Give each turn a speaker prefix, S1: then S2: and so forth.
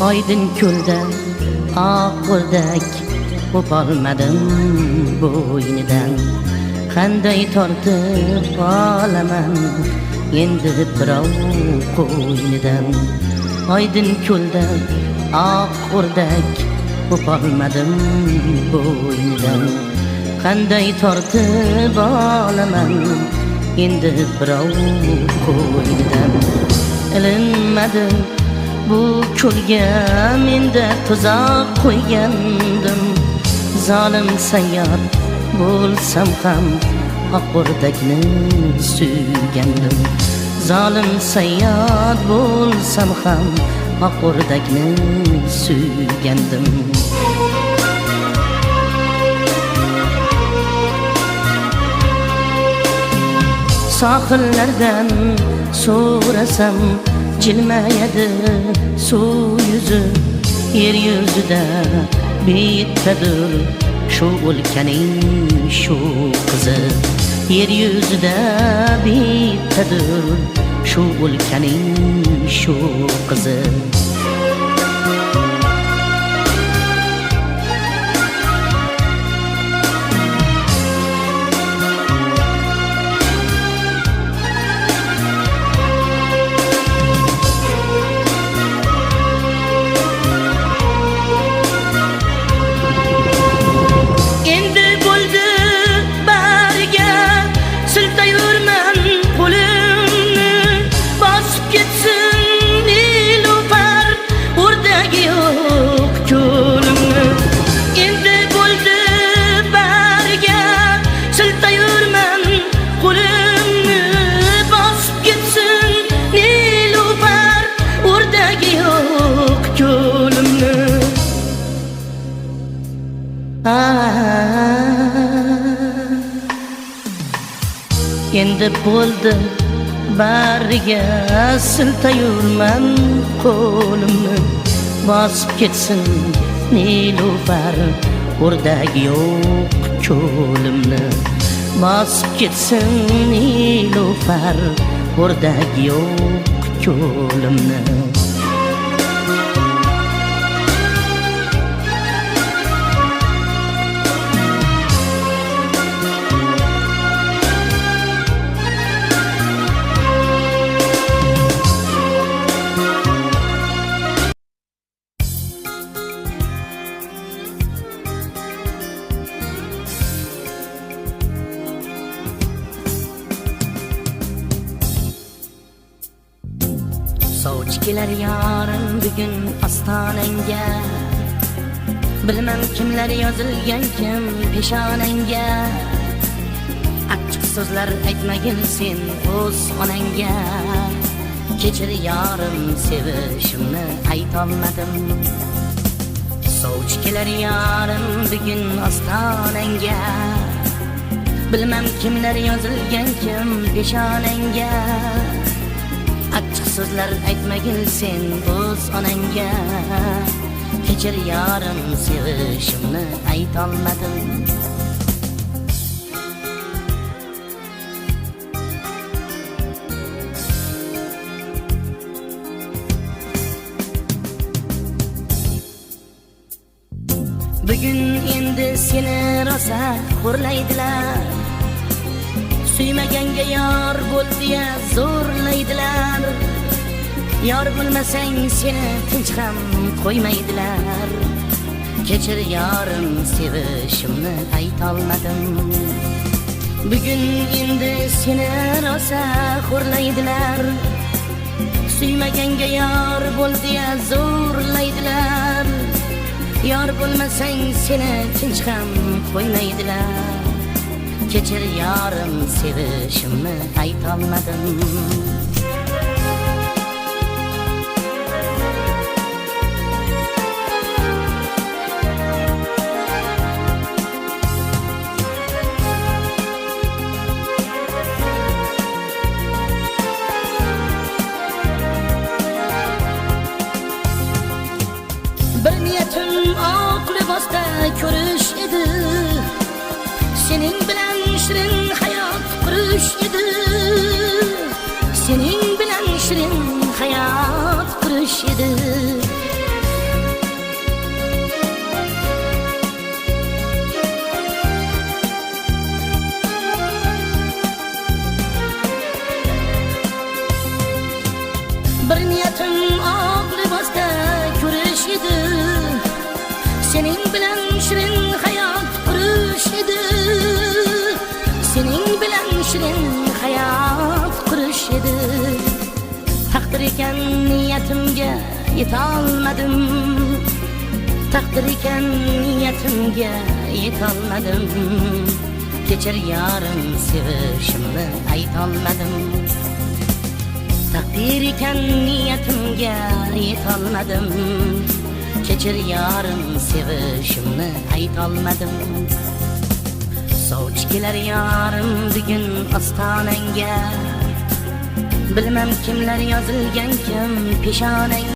S1: Oydin ko'lda oq o'rdak o'polmadim bo'ynidan. Qanday tortib olaman endi birov qo'ynidan. Oydin ko'lda oq o'rdak o'polmadim bo'ynidan. Qanday tortib olaman endi birov qo'ynidan. Ilinmadi bu ko'lga menda tuzoq qo'ygandim. Zolim sayyod bo'lsam ham oq o'rdakni suygandim. Zolim sayyod bo'lsam ham oq o'rdakni suygandim. Sohillardan so'rasam jilmayadi suv yuzi. Yer yuzida bittadir shu o'lkaning shu qizi. Yer yuzida bittadir shu o'lkaning shu qizi. Endi bo'ldi bariga siltayurman qo'limni. Bosib ketsin nilufar o'rdagi yo'q ko'limni. Bosib ketsin nilufar o'rdagi yo'q ko'limni. Sovchi kelar yorim bugun ostonangga. Bilmam kimlar yozilgan kim peshonangga. Achchiq so'zlar aytmagin sen o'z onangga. Kechir yorim sevishimni aytolmadim. Sovchi kelar yorim bugun ostonangga. Bilmam kimlar yozilgan kim peshonangga. Achchiq so'zlar aytmagin sen o'z onangga. Kechir yorim sevishimni aytolmadim. Bugun endi seni rosa xo'rlaydilar. Suymaganga yor bo'l deya zo'rlaydilar. Yor bo'lmasang seni tinch ham qo'ymaydilar. Kechir yorim sevishimni aytolmadim. Bugun endi seni rosa xo'rlaydilar. Suymaganga yor bo'l deya zo'rlaydilar. Yor bo'lmasang seni tinch ham qo'ymaydilar. Kechir yorim sevishimni aytolmadim. Bir niyatim oq libosda ko'rish edi. Sening bilan shirin hayot qurish edi. Sening bilan shirin hayot qurish edi. niyetim ak libosda ko'rish edi. Sening bilan shirin hayot qurish edi. Sening bilan shirin hayot qurish edi. Taqdir ekan niyetimga yetolmadim. Taqdir ekan niyetimga yetolmadim. Kechir yarim sevishimni aytolmadim. Taqdir ekan niyetimga yetolmadim. Kechir yarim sevishimni aytolmadim. Soch kelar yarim bugun ostonangga. Bilmem kimlar yozilgan kim peshonangga.